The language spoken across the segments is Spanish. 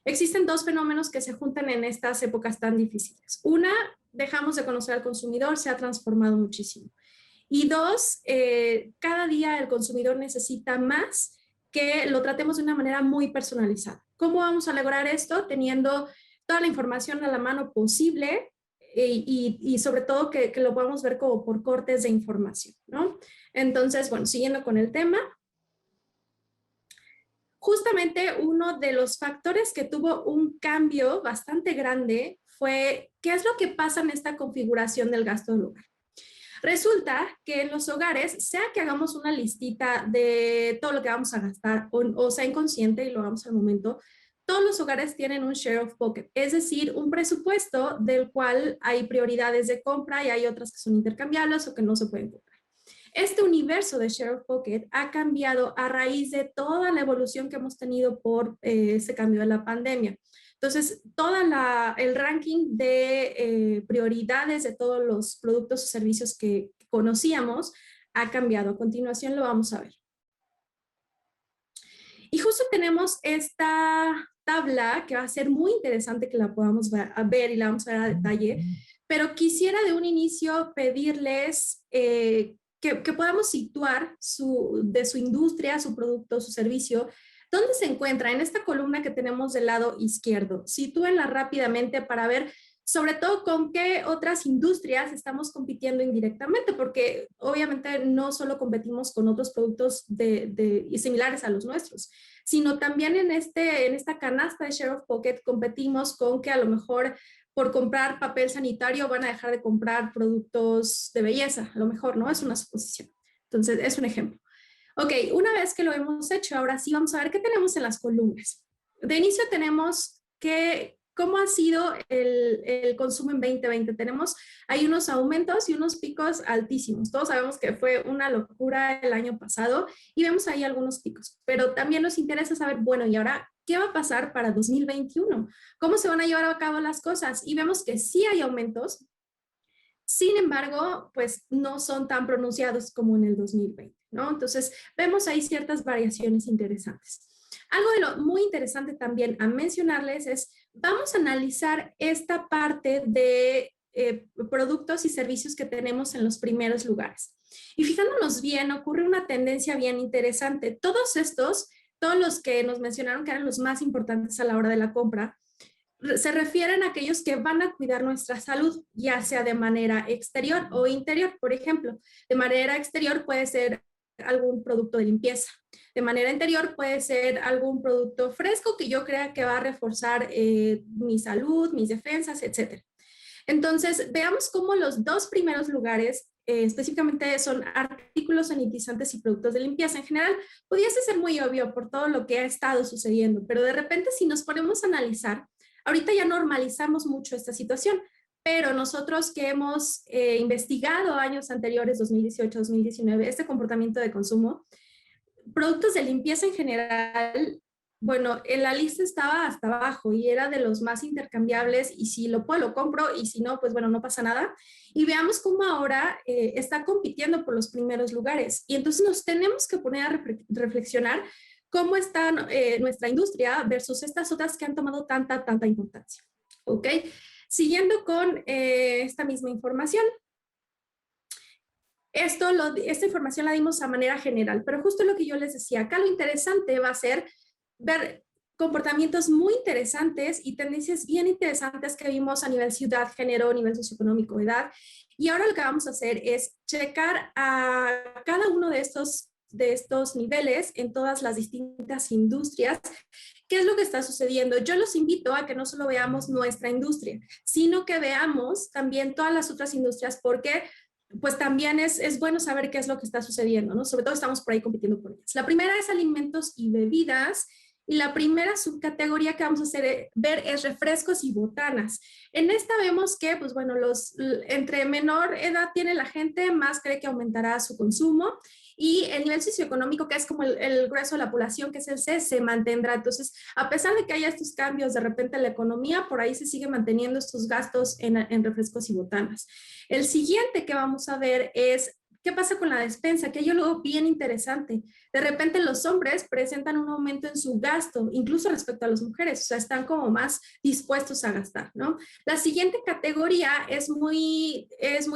Existen dos fenómenos que se juntan en estas épocas tan difíciles. Una, dejamos de conocer al consumidor, se ha transformado muchísimo. Y dos, cada día el consumidor necesita más que lo tratemos de una manera muy personalizada. ¿Cómo vamos a lograr esto? Teniendo toda la información a la mano posible y sobre todo que lo podamos ver como por cortes de información, ¿no? Entonces, bueno, siguiendo con el tema, justamente uno de los factores que tuvo un cambio bastante grande fue qué es lo que pasa en esta configuración del gasto del hogar. Resulta que en los hogares, sea que hagamos una listita de todo lo que vamos a gastar o sea inconsciente y lo hagamos al momento, todos los hogares tienen un share of pocket, es decir, un presupuesto del cual hay prioridades de compra y hay otras que son intercambiables o que no se pueden comprar. Este universo de Share of Pocket ha cambiado a raíz de toda la evolución que hemos tenido por ese cambio de la pandemia. Entonces, todo el ranking de prioridades de todos los productos o servicios que conocíamos ha cambiado. A continuación lo vamos a ver. Y justo tenemos esta tabla que va a ser muy interesante que la podamos ver y la vamos a ver a detalle, pero quisiera de un inicio pedirles que podamos situar de su industria, su producto, su servicio, ¿dónde se encuentra? En esta columna que tenemos del lado izquierdo. Sitúenla rápidamente para ver sobre todo con qué otras industrias estamos compitiendo indirectamente, porque obviamente no solo competimos con otros productos similares a los nuestros, sino también en esta canasta de Share of Pocket competimos con que a lo mejor por comprar papel sanitario van a dejar de comprar productos de belleza, a lo mejor, ¿no? Es una suposición. Entonces, es un ejemplo. Ok, una vez que lo hemos hecho, ahora sí vamos a ver qué tenemos en las columnas. De inicio tenemos cómo ha sido el consumo en 2020. Hay unos aumentos y unos picos altísimos. Todos sabemos que fue una locura el año pasado y vemos ahí algunos picos, pero también nos interesa saber, bueno, ¿y ahora qué va a pasar para 2021? ¿Cómo se van a llevar a cabo las cosas? Y vemos que sí hay aumentos, sin embargo, pues no son tan pronunciados como en el 2020, ¿no? Entonces, vemos ahí ciertas variaciones interesantes. Algo de lo muy interesante también a mencionarles es, vamos a analizar esta parte de productos y servicios que tenemos en los primeros lugares. Y fijándonos bien, ocurre una tendencia bien interesante. Todos los que nos mencionaron que eran los más importantes a la hora de la compra, se refieren a aquellos que van a cuidar nuestra salud, ya sea de manera exterior o interior. Por ejemplo, de manera exterior puede ser algún producto de limpieza. De manera interior puede ser algún producto fresco que yo crea que va a reforzar mi salud, mis defensas, etc. Entonces, veamos cómo los dos primeros lugares específicamente son artículos sanitizantes y productos de limpieza. En general, pudiese ser muy obvio por todo lo que ha estado sucediendo, pero de repente si nos ponemos a analizar, ahorita ya normalizamos mucho esta situación, pero nosotros que hemos investigado años anteriores, 2018, 2019, este comportamiento de consumo, productos de limpieza en general, bueno, en la lista estaba hasta abajo y era de los más intercambiables y si lo puedo, lo compro y si no, pues bueno, no pasa nada. Y veamos cómo ahora está compitiendo por los primeros lugares. Y entonces nos tenemos que poner a reflexionar cómo está nuestra industria versus estas otras que han tomado tanta importancia. ¿Ok? Siguiendo con esta misma información. Esta información la dimos a manera general, pero justo lo que yo les decía, acá lo interesante va a ser ver comportamientos muy interesantes y tendencias bien interesantes que vimos a nivel ciudad, género, nivel socioeconómico, edad. Y ahora lo que vamos a hacer es checar a cada uno de estos niveles en todas las distintas industrias. ¿Qué es lo que está sucediendo? Yo los invito a que no solo veamos nuestra industria, sino que veamos también todas las otras industrias, porque pues también es bueno saber qué es lo que está sucediendo, ¿no? Sobre todo estamos por ahí compitiendo por ellas. La primera es alimentos y bebidas, y la primera subcategoría que vamos a ver es refrescos y botanas. En esta vemos que, pues bueno, entre menor edad tiene la gente, más cree que aumentará su consumo, y el nivel socioeconómico, que es como el grueso de la población, que es el C, se mantendrá. Entonces, a pesar de que haya estos cambios de repente en la economía, por ahí se sigue manteniendo estos gastos en refrescos y botanas. El siguiente que vamos a ver es ¿qué pasa con la despensa? Que hay algo bien interesante. De repente los hombres presentan un aumento en su gasto, incluso respecto a las mujeres, o sea, están como más dispuestos a gastar, ¿no? La siguiente categoría es muy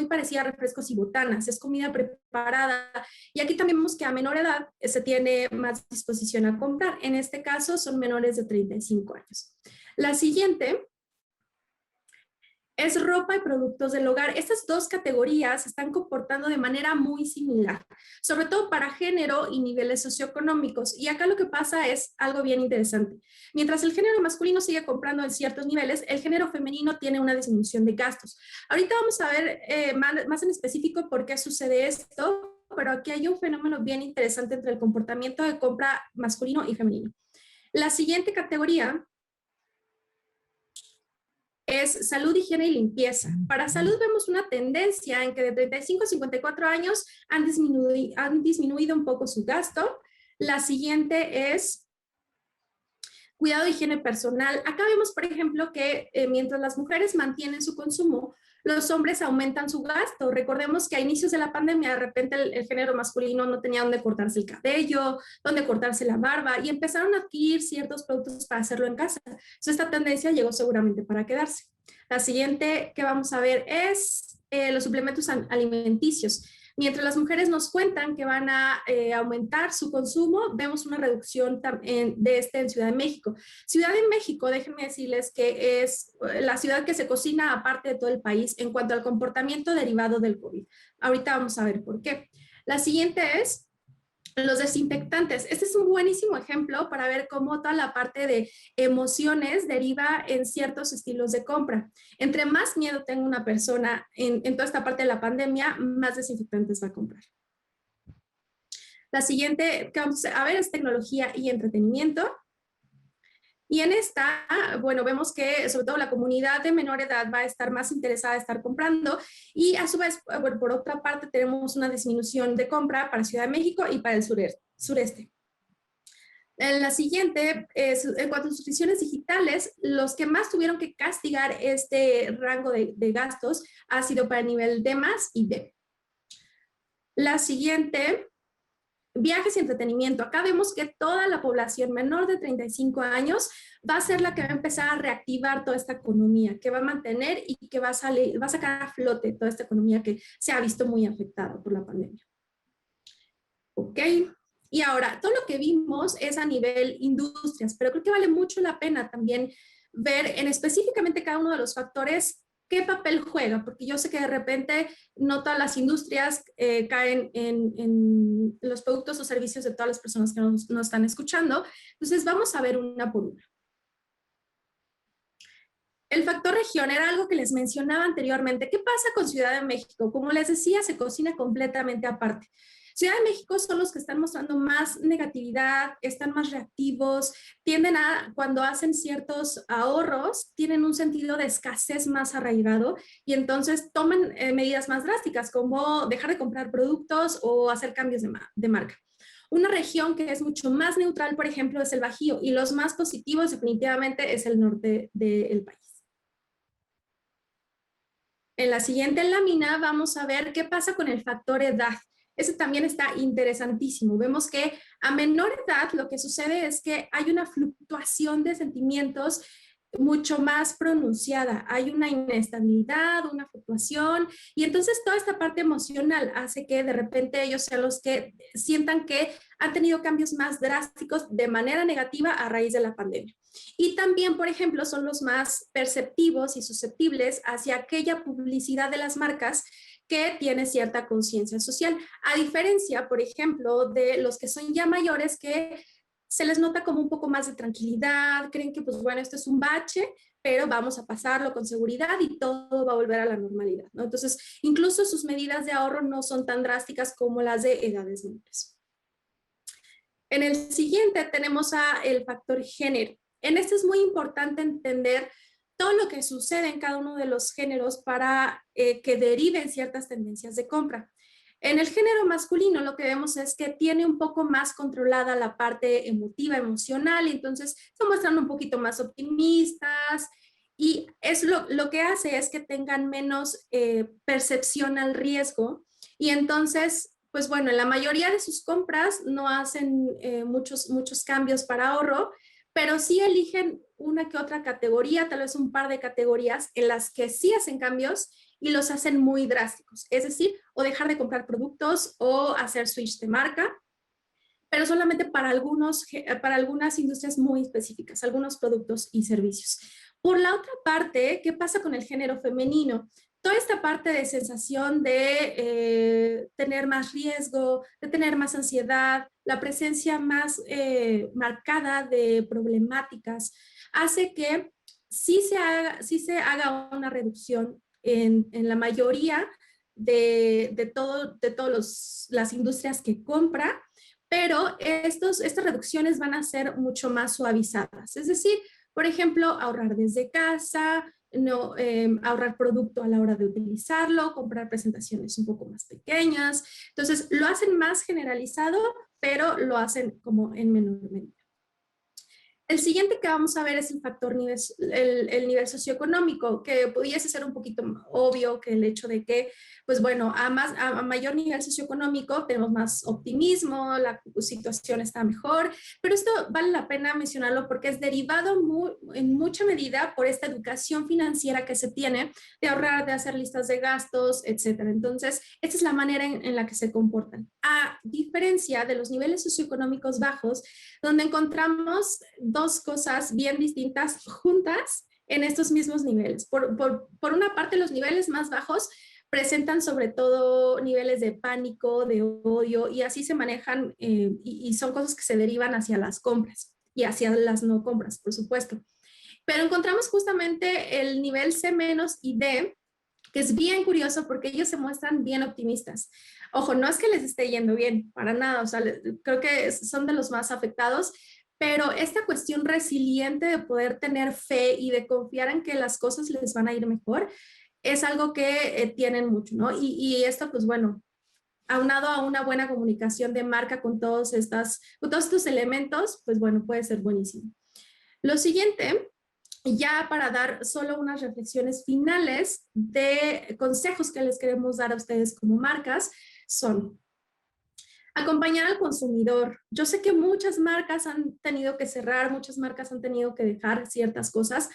parecida a refrescos y botanas, es comida preparada. Y aquí también vemos que a menor edad se tiene más disposición a comprar. En este caso son menores de 35 años. La siguiente es ropa y productos del hogar. Estas dos categorías se están comportando de manera muy similar, sobre todo para género y niveles socioeconómicos. Y acá lo que pasa es algo bien interesante. Mientras el género masculino sigue comprando en ciertos niveles, el género femenino tiene una disminución de gastos. Ahorita vamos a ver más en específico por qué sucede esto, pero aquí hay un fenómeno bien interesante entre el comportamiento de compra masculino y femenino. La siguiente categoría es salud, higiene y limpieza. Para salud vemos una tendencia en que de 35 a 54 años han disminuido un poco su gasto. La siguiente es cuidado de higiene personal. Acá vemos, por ejemplo, que mientras las mujeres mantienen su consumo, los hombres aumentan su gasto. Recordemos que a inicios de la pandemia, de repente el género masculino no tenía dónde cortarse el cabello, dónde cortarse la barba, y empezaron a adquirir ciertos productos para hacerlo en casa. Entonces, esta tendencia llegó seguramente para quedarse. La siguiente que vamos a ver es los suplementos alimenticios. Mientras las mujeres nos cuentan que van a aumentar su consumo, vemos una reducción de este en Ciudad de México. Ciudad de México, déjenme decirles que es la ciudad que se cocina aparte de todo el país en cuanto al comportamiento derivado del COVID. Ahorita vamos a ver por qué. La siguiente es los desinfectantes. Este es un buenísimo ejemplo para ver cómo toda la parte de emociones deriva en ciertos estilos de compra. Entre más miedo tenga una persona en toda esta parte de la pandemia, más desinfectantes va a comprar. La siguiente que vamos a ver es tecnología y entretenimiento. Y en esta, bueno, vemos que sobre todo la comunidad de menor edad va a estar más interesada en estar comprando y a su vez, bueno, por otra parte, tenemos una disminución de compra para Ciudad de México y para el sureste. En la siguiente, en cuanto a suscripciones digitales, los que más tuvieron que castigar este rango de gastos ha sido para el nivel D más y D. La siguiente, viajes y entretenimiento. Acá vemos que toda la población menor de 35 años va a ser la que va a empezar a reactivar toda esta economía, que va a mantener y que va a sacar a flote toda esta economía que se ha visto muy afectada por la pandemia. ¿Ok? Y ahora, todo lo que vimos es a nivel industrias, pero creo que vale mucho la pena también ver en específicamente cada uno de los factores qué papel juega, porque yo sé que de repente no todas las industrias caen en los productos o servicios de todas las personas que nos están escuchando. Entonces, vamos a ver una por una. El factor región era algo que les mencionaba anteriormente. ¿Qué pasa con Ciudad de México? Como les decía, se cocina completamente aparte. Ciudad de México son los que están mostrando más negatividad, están más reactivos, tienden a, cuando hacen ciertos ahorros, tienen un sentido de escasez más arraigado y entonces toman medidas más drásticas como dejar de comprar productos o hacer cambios de marca. Una región que es mucho más neutral, por ejemplo, es el Bajío y los más positivos definitivamente es el norte del país. En la siguiente lámina vamos a ver qué pasa con el factor edad. Ese también está interesantísimo. Vemos que a menor edad lo que sucede es que hay una fluctuación de sentimientos mucho más pronunciada. Hay una inestabilidad, una fluctuación, y entonces toda esta parte emocional hace que de repente ellos sean los que sientan que han tenido cambios más drásticos de manera negativa a raíz de la pandemia. Y también, por ejemplo, son los más perceptivos y susceptibles hacia aquella publicidad de las marcas que tiene cierta conciencia social, a diferencia, por ejemplo, de los que son ya mayores que se les nota como un poco más de tranquilidad, creen que pues bueno, esto es un bache, pero vamos a pasarlo con seguridad y todo va a volver a la normalidad, ¿no? Entonces, incluso sus medidas de ahorro no son tan drásticas como las de edades menores. En el siguiente tenemos el factor género. En este es muy importante entender todo lo que sucede en cada uno de los géneros para que deriven ciertas tendencias de compra. En el género masculino lo que vemos es que tiene un poco más controlada la parte emotiva, emocional, y entonces se muestran un poquito más optimistas y es lo que hace es que tengan menos percepción al riesgo Y entonces, pues bueno, en la mayoría de sus compras no hacen muchos cambios para ahorro, pero sí eligen una que otra categoría, tal vez un par de categorías en las que sí hacen cambios y los hacen muy drásticos. Es decir, o dejar de comprar productos o hacer switch de marca, pero solamente para algunas industrias muy específicas, algunos productos y servicios. Por la otra parte, ¿qué pasa con el género femenino? Toda esta parte de sensación de tener más riesgo, de tener más ansiedad, la presencia más marcada de problemáticas, hace que sí se haga una reducción en la mayoría de todas las industrias que compra, pero estas reducciones van a ser mucho más suavizadas. Es decir, por ejemplo, ahorrar desde casa, no, ahorrar producto a la hora de utilizarlo, comprar presentaciones un poco más pequeñas. Entonces, lo hacen más generalizado, pero lo hacen como en menor medida. El siguiente que vamos a ver es el factor el nivel socioeconómico, que pudiese ser un poquito obvio que el hecho de que, pues bueno, a mayor nivel socioeconómico tenemos más optimismo, la situación está mejor, pero esto vale la pena mencionarlo porque es derivado en mucha medida por esta educación financiera que se tiene de ahorrar, de hacer listas de gastos, etcétera. Entonces, esta es la manera en la que se comportan. A diferencia de los niveles socioeconómicos bajos, donde encontramos dos cosas bien distintas juntas en estos mismos niveles. Por una parte, los niveles más bajos presentan sobre todo niveles de pánico, de odio, y así se manejan y son cosas que se derivan hacia las compras y hacia las no compras, por supuesto. Pero encontramos justamente el nivel C- y D, que es bien curioso porque ellos se muestran bien optimistas. Ojo, no es que les esté yendo bien, para nada, o sea, creo que son de los más afectados, pero esta cuestión resiliente de poder tener fe y de confiar en que las cosas les van a ir mejor, es algo que tienen mucho, ¿no? Y esto, pues bueno, aunado a una buena comunicación de marca con todos estos elementos, pues bueno, puede ser buenísimo. Lo siguiente, ya para dar solo unas reflexiones finales de consejos que les queremos dar a ustedes como marcas, son acompañar al consumidor. Yo sé que muchas marcas han tenido que cerrar, muchas marcas han tenido que dejar ciertas cosas,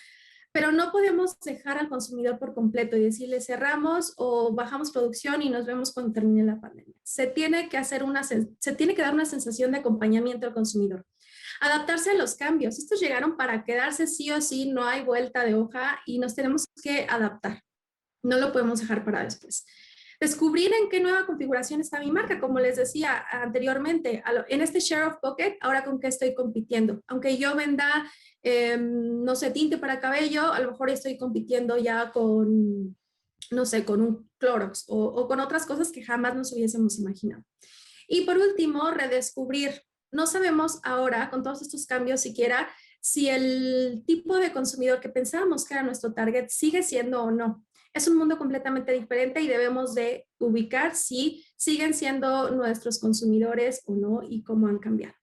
pero no podemos dejar al consumidor por completo y decirle cerramos o bajamos producción y nos vemos cuando termine la pandemia. Se tiene que dar una sensación de acompañamiento al consumidor. Adaptarse a los cambios. Estos llegaron para quedarse sí o sí, no hay vuelta de hoja y nos tenemos que adaptar. No lo podemos dejar para después. Descubrir en qué nueva configuración está mi marca, como les decía anteriormente, en este Share of Pocket, ahora con qué estoy compitiendo. Aunque yo venda, no sé, tinte para cabello, a lo mejor estoy compitiendo ya con, no sé, con un Clorox o con otras cosas que jamás nos hubiésemos imaginado. Y por último, redescubrir. No sabemos ahora, con todos estos cambios siquiera, si el tipo de consumidor que pensábamos que era nuestro target sigue siendo o no. Es un mundo completamente diferente y debemos de ubicar si siguen siendo nuestros consumidores o no y cómo han cambiado.